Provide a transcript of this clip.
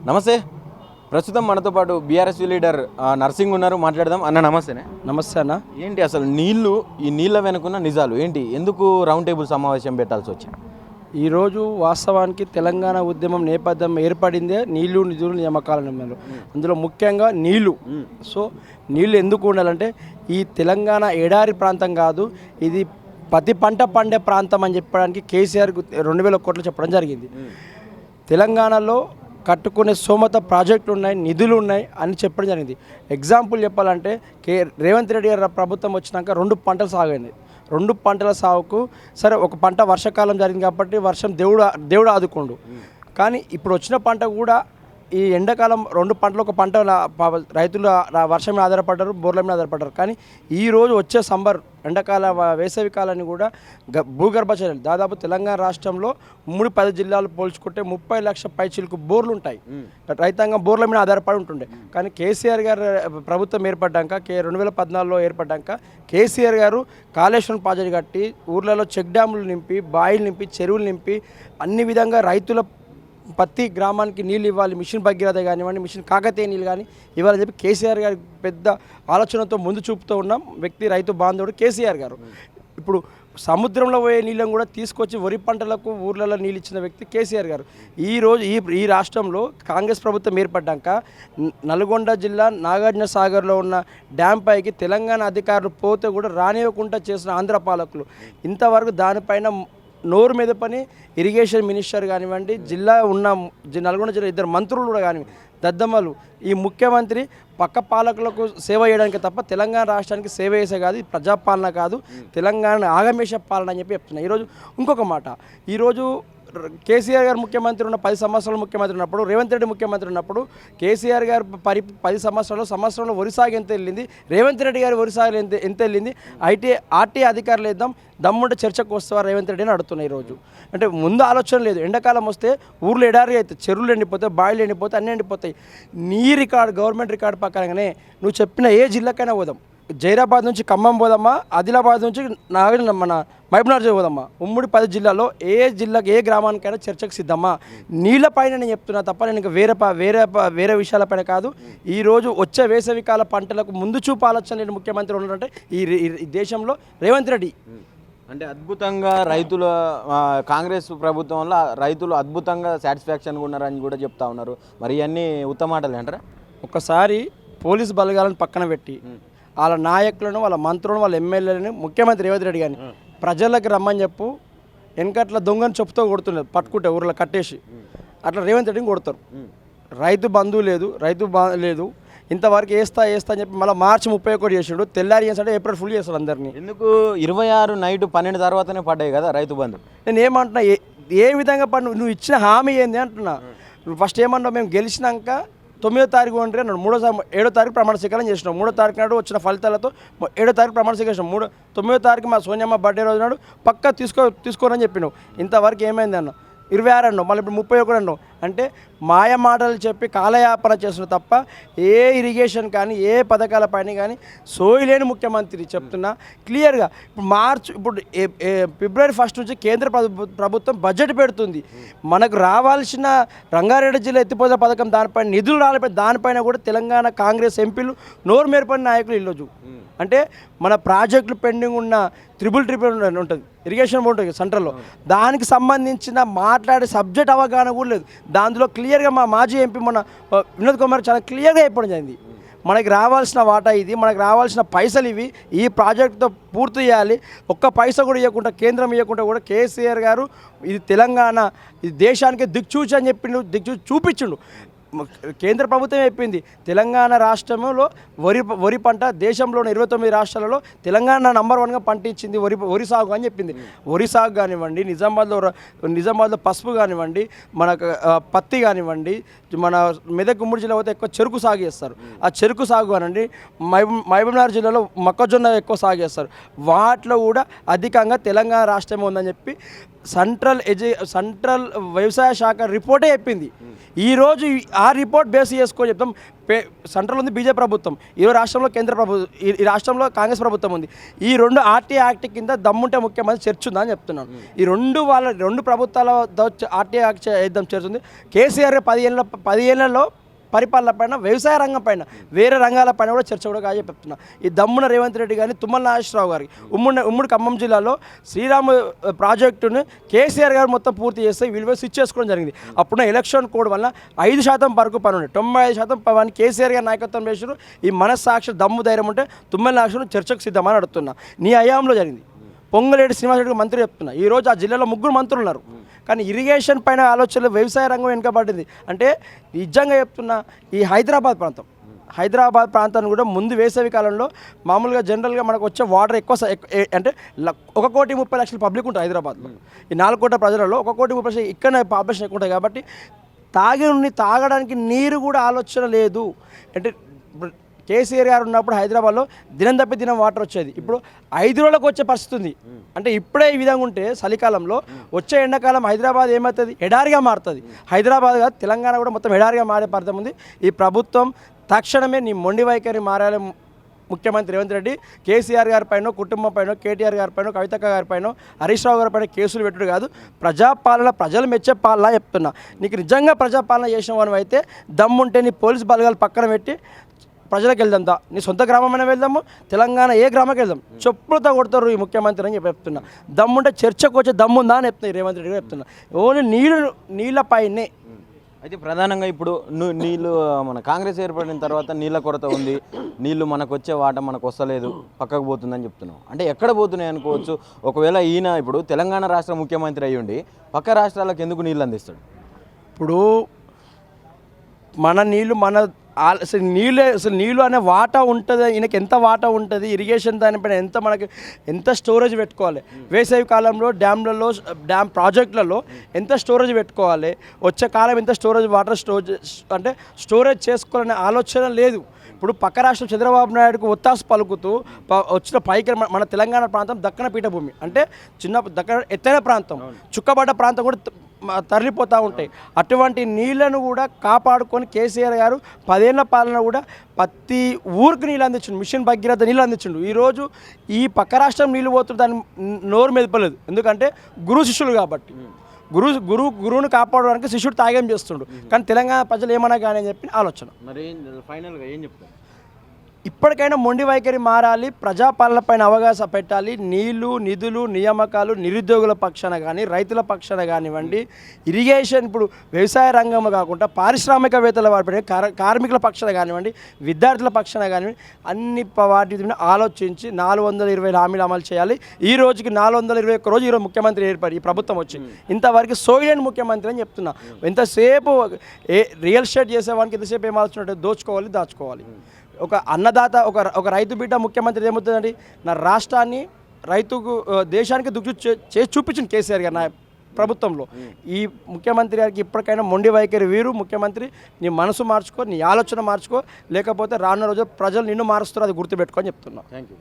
నమస్తే. ప్రస్తుతం మనతో పాటు బీఆర్ఎస్ లీడర్ నర్సింగ్ ఉన్నారు, మాట్లాడదాం. అన్న నమస్తేనే. నమస్తే అన్న. ఏంటి అసలు ఈ నీళ్ళ వెనుకున్న నిజాలు ఏంటి? ఎందుకు రౌండ్ టేబుల్ సమావేశం పెట్టాల్సి వచ్చింది? ఈరోజు వాస్తవానికి తెలంగాణ ఉద్యమం నేపథ్యం ఏర్పడిందే నీళ్లు నిధులు నియామకాల నియమాలు. అందులో ముఖ్యంగా నీళ్లు. సో నీళ్లు ఎందుకు ఉండాలంటే ఈ తెలంగాణ ఎడారి ప్రాంతం కాదు, ఇది ప్రతి పంట పండే ప్రాంతం అని చెప్పడానికి కేసీఆర్ 2000 కోట్లు చెప్పడం జరిగింది. తెలంగాణలో కట్టుకునే స్తోమత ప్రాజెక్టులు ఉన్నాయి, నిధులు ఉన్నాయి అని చెప్పడం జరిగింది. ఎగ్జాంపుల్ చెప్పాలంటే రేవంత్ రెడ్డి గారి ప్రభుత్వం వచ్చినాక 2 పంటలు సాగైంది. 2 పంటల సాగుకు సరే ఒక పంట వర్షాకాలం జరిగింది కాబట్టి వర్షం దేవుడు ఆదుకోండు. కానీ ఇప్పుడు వచ్చిన పంట కూడా ఈ ఎండాకాలం 2 పంటలు, ఒక పంట రైతులు వర్షం మీద ఆధారపడ్డారు, బోర్ల మీద ఆధారపడ్డారు. కానీ ఈరోజు వచ్చే ఎండాకాల వేసవి కాలాన్ని కూడా భూగర్భ చర్యలు దాదాపు తెలంగాణ రాష్ట్రంలో 10 జిల్లాలు పోల్చుకుంటే 30 లక్షల పైచిలకు బోర్లు ఉంటాయి. రైతాంగం బోర్ల మీద ఆధారపడి ఉంటుండే. కానీ కేసీఆర్ గారు ప్రభుత్వం ఏర్పడ్డాక 2014లో ఏర్పడ్డాక కేసీఆర్ గారు కాళేశ్వరం ప్రాజెక్టు కట్టి ఊర్లలో చెక్ డ్యాములు నింపి, బాయిలు నింపి, చెరువులు నింపి అన్ని విధంగా రైతుల ప్రతి గ్రామానికి నీళ్ళు ఇవ్వాలి, మిషన్ భగీరథ కానివ్వండి, మిషన్ కాకతీయ నీళ్ళు కానీ ఇవ్వాలని చెప్పి కేసీఆర్ గారి పెద్ద ఆలోచనతో ముందు చూపుతూ ఉన్నాం వ్యక్తి రైతు బాంధవుడు కేసీఆర్ గారు. ఇప్పుడు సముద్రంలో పోయే నీళ్ళని కూడా తీసుకొచ్చి వరి పంటలకు ఊర్లలో నీళ్ళు ఇచ్చిన వ్యక్తి కేసీఆర్ గారు. ఈరోజు ఈ రాష్ట్రంలో కాంగ్రెస్ ప్రభుత్వం ఏర్పడ్డాక నల్గొండ జిల్లా నాగార్జున సాగర్లో ఉన్న డ్యామ్ పైకి తెలంగాణ అధికారులు పోతే కూడా రానివ్వకుండా చేసిన ఆంధ్ర పాలకులు ఇంతవరకు దానిపైన నోరు మీద పని ఇరిగేషన్ మినిస్టర్ కానివ్వండి, నల్గొండ జిల్లా 2 మంత్రులు కూడా కానివ్వండి, దద్దమ్మలు, ఈ ముఖ్యమంత్రి పక్క పాలకులకు సేవ చేయడానికి తప్ప తెలంగాణ రాష్ట్రానికి సేవ చేసే కాదు, ఇది ప్రజాపాలన కాదు, తెలంగాణ ఆగమేష పాలన అని చెప్పి చెప్తున్నా. ఈరోజు ఇంకొక మాట, ఈరోజు కేసీఆర్ గారు ముఖ్యమంత్రి ఉన్న 10 సంవత్సరాలు ముఖ్యమంత్రి ఉన్నప్పుడు, రేవంత్ రెడ్డి ముఖ్యమంత్రి ఉన్నప్పుడు కేసీఆర్ గారు 10 సంవత్సరంలో వరి సాగు ఎంత వెళ్ళింది, రేవంత్ రెడ్డి గారి వరి సాగు ఎంత వెళ్ళింది, ఆర్టీ అధికారులు వేద్దాం, దమ్ముంటే చర్చకు వస్తావా రేవంత్ రెడ్డి అని అడుగుతున్నాయి. ఈరోజు అంటే ముందు ఆలోచన లేదు. ఎండాకాలం వస్తే ఊర్లు ఎడారి అయితే చెరువులు ఎండిపోతాయి, బాయిలు ఎండిపోతాయి, అన్నీ ఎండిపోతాయి. నీ గవర్నమెంట్ రికార్డు ప్రకారంగానే నువ్వు చెప్పిన ఏ జిల్లాకైనా పోదాం, జైరాబాద్ నుంచి ఖమ్మం పోదమ్మా, ఆదిలాబాద్ నుంచి మన మహబూబ్నగర్ పోదమ్మా, ఉమ్మడి 10 జిల్లాలో ఏ గ్రామానికైనా చర్చకు సిద్ధమ్మా. నీళ్ళపైన నేను చెప్తున్నా తప్ప నేను ఇంకా వేరే విషయాలపైన కాదు. ఈరోజు వచ్చే వేసవికాల పంటలకు ముందు చూపు ఆలోచన లేని ముఖ్యమంత్రి ఉన్నారంటే ఈ దేశంలో రేవంత్ రెడ్డి. అంటే అద్భుతంగా కాంగ్రెస్ ప్రభుత్వంలో రైతులు అద్భుతంగా సాటిస్ఫాక్షన్గా ఉన్నారని కూడా చెప్తా ఉన్నారు. మరి ఇవన్నీ ఉత్తమాటలు అంటారా? ఒకసారి పోలీసు బలగాలను పక్కన పెట్టి వాళ్ళ నాయకులను, వాళ్ళ మంత్రులను, వాళ్ళ ఎమ్మెల్యేలను, ముఖ్యమంత్రి రేవంత్ రెడ్డి గారిని ప్రజలకు రమ్మని చెప్పు. వెనకట్ల దొంగని చెప్పుతో కొడుతున్నారు, పట్టుకుంటే ఊర్లో కట్టేసి అట్లా రేవంత్ రెడ్డిని కొడతారు. రైతు బంధువు లేదు, ఇంతవరకు వేస్తా అని చెప్పి మళ్ళీ మార్చి 31 చేసాడు. తెల్లారి చేస్తాడు, ఏప్రిల్ ఫుల్ చేస్తాడు అందరినీ. ఎందుకు 26 నైట్ 12 తర్వాతనే పడ్డాయి కదా రైతు బంధు? నేను ఏమంటున్నా, ఏ విధంగా నువ్వు ఇచ్చిన హామీ ఏంది అంటున్నా. నువ్వు ఫస్ట్ ఏమన్నావు, మేము గెలిచినాక 9వ తారీఖు అంటే అన్నాడు. 7వ తారీఖు ప్రమాణ స్వీకారం చేసినాం. 3వ తారీఖు నాడు వచ్చిన ఫలితాలతో 7వ తారీఖు ప్రమాణ స్వీకారం చేసినాం. 9వ తారీఖు మా సోనియమ్మ బర్త్డే రోజు నాడు పక్కా తీసుకోరని చెప్పినావు. ఇంతవరకు ఏమైంది అన్నావు? 26 అన్నావు, మళ్ళీ ఇప్పుడు 31 అన్నావు. అంటే మాయ మాటలు చెప్పి కాలయాపన చేస్తున్న తప్ప ఏ ఇరిగేషన్ కానీ ఏ పథకాల పైన కానీ సోయలేని ముఖ్యమంత్రి చెప్తున్నా క్లియర్గా. ఇప్పుడు ఫిబ్రవరి 1 నుంచి కేంద్ర ప్రభుత్వం బడ్జెట్ పెడుతుంది. మనకు రావాల్సిన రంగారెడ్డి జిల్లా ఎత్తిపోతల పథకం దానిపైన నిధులు రాలిపోయి దానిపైన కూడా తెలంగాణ కాంగ్రెస్ ఎంపీలు నోరు మేర్పడిన నాయకులు ఈరోజు. అంటే మన ప్రాజెక్టులు పెండింగ్ ఉన్న ట్రిపుల్ ఉంటుంది, ఇరిగేషన్ బోర్డు ఉంటుంది సెంట్రల్లో, దానికి సంబంధించిన మాట్లాడే సబ్జెక్ట్ అవగాహన కూడా లేదు. దాంట్లో క్లియర్గా మా మాజీ ఎంపీ మన వినోద్ కుమార్ చాలా క్లియర్గా చెప్పడం జరిగింది. మనకి రావాల్సిన వాటా ఇది, మనకు రావాల్సిన పైసలు ఇవి, ఈ ప్రాజెక్టుతో పూర్తి చేయాలి. ఒక్క పైసా కూడా ఇవ్వకుండా, కేంద్రం ఇవ్వకుండా కూడా కేసీఆర్ గారు ఇది తెలంగాణ, ఇది దేశానికి దిక్చూచి అని చెప్పిండు, చూపించిండు. కేంద్ర ప్రభుత్వం చెప్పింది తెలంగాణ రాష్ట్రంలో వరి పంట దేశంలోని 29 రాష్ట్రాలలో తెలంగాణ నంబర్ 1గా పంట ఇచ్చింది వరి సాగు అని చెప్పింది. వరి సాగు కానివ్వండి, నిజామాబాద్లో పసుపు కానివ్వండి, మన పత్తి కానివ్వండి, మన మెదక్ ఉమ్మడి జిల్లా పోతే ఎక్కువ చెరుకు సాగు చేస్తారు. ఆ చెరుకు సాగు కానివ్వండి, మహబూబ్నగర్ జిల్లాలో మొక్కజొన్న ఎక్కువ సాగు చేస్తారు. వాటిలో కూడా అధికంగా తెలంగాణ రాష్ట్రమే ఉందని చెప్పి సెంట్రల్ వ్యవసాయ శాఖ రిపోర్టే చెప్పింది. ఈరోజు ఆ ఆ రిపోర్ట్ బేస్ చేసుకొని చెప్తాం. సెంట్రల్ ఉంది బీజేపీ ప్రభుత్వం, ఈ రాష్ట్రంలో కేంద్ర ప్రభుత్వం, ఈ రాష్ట్రంలో కాంగ్రెస్ ప్రభుత్వం ఉంది. ఈ రెండు ఆర్టీ యాక్ట్ కింద దమ్ముంటే ముఖ్యమంత్రి చర్చ ఉందా అని చెప్తున్నాను. ఈ రెండు ప్రభుత్వాల ఆర్టీ యాక్ట్ వేద్దాం చర్చ ఉంది. కేసీఆర్ 10 ఏళ్లలో పరిపాలన పైన, వ్యవసాయ రంగం పైన, వేరే రంగాల పైన కూడా చర్చ కూడా కాదు చెప్తున్నా. ఈ దమ్మున రేవంత్ రెడ్డి కానీ తుమ్మల నాగేశ్వరరావు గారికి ఉమ్మడి ఖమ్మం జిల్లాలో శ్రీరామ్ ప్రాజెక్టును కేసీఆర్ గారు మొత్తం పూర్తి చేస్తే వీళ్ళు స్విచ్ చేసుకోవడం జరిగింది. అప్పుడున్న ఎలక్షన్ కోడ్ వల్ల 5% వరకు పని ఉండే, 95% పని కేసీఆర్ గారి నాయకత్వం చేసారు. ఈ మనస్సాక్షి దమ్ము ధైర్యం ఉంటే తుమ్మల నాగేశ్వరం చర్చకు సిద్ధమని అడుగుతున్నా. నీ హయాంలో జరిగింది. పొంగులేటి శ్రీనివాసరెడ్డి మంత్రి చెప్తున్నా. ఈరోజు ఆ జిల్లాలో 3 మంత్రులు ఉన్నారు, కానీ ఇరిగేషన్ పైన ఆలోచనలు వ్యవసాయ రంగం వెనుకబడింది. అంటే నిజంగా చెప్తున్నా, ఈ హైదరాబాద్ ప్రాంతాన్ని కూడా ముందు వేసవి కాలంలో మామూలుగా జనరల్గా మనకు వచ్చే వాటర్ ఎక్కువ అంటే 1,30,00,000 పబ్లిక్ ఉంటుంది హైదరాబాద్లో. ఈ 4 కోట్ల ప్రజలలో 1,30,00,000 ఇక్కడ పాపులేషన్ ఎక్కువ ఉంటుంది. కాబట్టి తాగడానికి నీరు కూడా ఆలోచన లేదు. అంటే కేసీఆర్ గారు ఉన్నప్పుడు హైదరాబాద్లో దినం తప్పి దినం వాటర్ వచ్చేది. ఇప్పుడు 5 రోజులకు వచ్చే పరిస్థితి ఉంది. అంటే ఇప్పుడే ఈ విధంగా ఉంటే చలికాలంలో వచ్చే ఎండాకాలం హైదరాబాద్ ఏమవుతుంది? ఎడారిగా మారుతుంది. హైదరాబాద్ కాదు, తెలంగాణ కూడా మొత్తం ఎడారిగా మారే పరిస్థితి ఉంది. ఈ ప్రభుత్వం తక్షణమే నీ మొండి వైఖరి మారాలి. ముఖ్యమంత్రి రేవంత్ రెడ్డి కేసీఆర్ గారి పైన, కుటుంబం పైన, కేటీఆర్ గారి పైన, కవితక్క గారి పైన, హరీష్ రావు గారి పైన కేసులు పెట్టుడు కాదు, ప్రజాపాలన ప్రజలు మెచ్చే పాలన చెప్తున్నా. నీకు నిజంగా ప్రజాపాలన చేసిన వాడు అయితే దమ్ముంటే నీ పోలీసు బలగాలు పక్కన పెట్టి ప్రజలకు వెళ్దాం. నీ సొంత గ్రామమైనా వెళ్దాము, తెలంగాణ ఏ గ్రామకి వెళ్దాం, చెప్పులతో కొడతారు ఈ ముఖ్యమంత్రి అని చెప్తున్నా. దమ్ముంటే చర్చకు వచ్చే దమ్ముందా అని చెప్తున్నా రేవంత్ రెడ్డి గారు చెప్తున్నా. ఓన్లీ నీళ్ళపైనే. అయితే ప్రధానంగా ఇప్పుడు నీళ్ళు మన కాంగ్రెస్ ఏర్పడిన తర్వాత నీళ్ళ కొరత ఉంది, నీళ్లు మనకు వచ్చే వాట మనకు వస్తలేదు, పక్కకు పోతుందని చెప్తున్నాం. అంటే ఎక్కడ పోతున్నాయి అనుకోవచ్చు? ఒకవేళ ఈయన ఇప్పుడు తెలంగాణ రాష్ట్ర ముఖ్యమంత్రి అయ్యుండి పక్క రాష్ట్రాలకు ఎందుకు నీళ్ళు అందిస్తాడు? ఇప్పుడు మన నీళ్ళు అసలు నీళ్ళు అనే వాటా ఉంటుంది. ఈయనకి ఎంత వాటా ఉంటుంది, ఇరిగేషన్ దానిపైన ఎంత స్టోరేజ్ పెట్టుకోవాలి, వేసవి కాలంలో డ్యామ్ ప్రాజెక్టులలో ఎంత స్టోరేజ్ పెట్టుకోవాలి, వచ్చే కాలం ఎంత వాటర్ స్టోరేజ్ చేసుకోవాలనే ఆలోచన లేదు. ఇప్పుడు పక్క రాష్ట్రం చంద్రబాబు నాయుడుకు ఒత్తాసు పలుకుతూ వచ్చిన పైకి మన తెలంగాణ ప్రాంతం దక్కన పీఠభూమి, అంటే దక్కన ఎత్తైన ప్రాంతం, చుక్కబడ్డ ప్రాంతం కూడా తరలిపోతూ ఉంటాయి. అటువంటి నీళ్లను కూడా కాపాడుకొని కేసీఆర్ గారు 10 ఏళ్ల పాలన కూడా ప్రతి ఊరికి నీళ్ళు అందించండు, మిషన్ భగీరథ నీళ్ళు అందించండు. ఈరోజు ఈ పక్క రాష్ట్రం నీళ్ళు పోతుంది, దాన్ని నోరు మెదపలేదు. ఎందుకంటే గురు శిష్యులు కాబట్టి. గురువును కాపాడడానికి శిష్యుడు త్యాగం చేస్తుండు. కానీ తెలంగాణ ప్రజలు ఏమన్నా కానీ అని చెప్పి ఆలోచన. మరి ఫైనల్గా ఏం చెప్తారు? ఇప్పటికైనా మొండి వైఖరి మారాలి, ప్రజాపాలన పైన అవగాహన పెట్టాలి. నీళ్లు, నిధులు, నియామకాలు నిరుద్యోగుల పక్షాన కానీ, రైతుల పక్షాన కానివ్వండి, ఇరిగేషన్, ఇప్పుడు వ్యవసాయ రంగం కాకుండా పారిశ్రామికవేత్తల వారి కార్మికుల పక్షాన కానివ్వండి, విద్యార్థుల పక్షాన కానివ్వండి, అన్ని వాటి మీద ఆలోచించి 420 హామీలు అమలు చేయాలి. ఈ రోజుకి 421 రోజు ఈరోజు ముఖ్యమంత్రి ఏర్పడి ఈ ప్రభుత్వం వచ్చి ఇంతవరకు సోయిలెంట్ ముఖ్యమంత్రి అని చెప్తున్నా. ఎంతసేపు రియల్ ఎస్టేట్ చేసేవానికి ఎంతసేపు ఏం ఆలోచన? దోచుకోవాలి, దాచుకోవాలి. ఒక అన్నదాత, ఒక రైతు బిడ్డ ముఖ్యమంత్రి ఏమవుతుందండి? నా రాష్ట్రాన్ని రైతుకు, దేశానికి దుగ్గు చేసి చూపించింది కేసీఆర్ గారు నా ప్రభుత్వంలో. ఈ ముఖ్యమంత్రి గారికి ఇప్పటికైనా మొండి వైఖరి వీరు ముఖ్యమంత్రి. నీ మనసు మార్చుకో, నీ ఆలోచన మార్చుకో, లేకపోతే రానున్న రోజు ప్రజలు నిన్ను మారుస్తారు, అది గుర్తుపెట్టుకొని చెప్తున్నా. Thank you.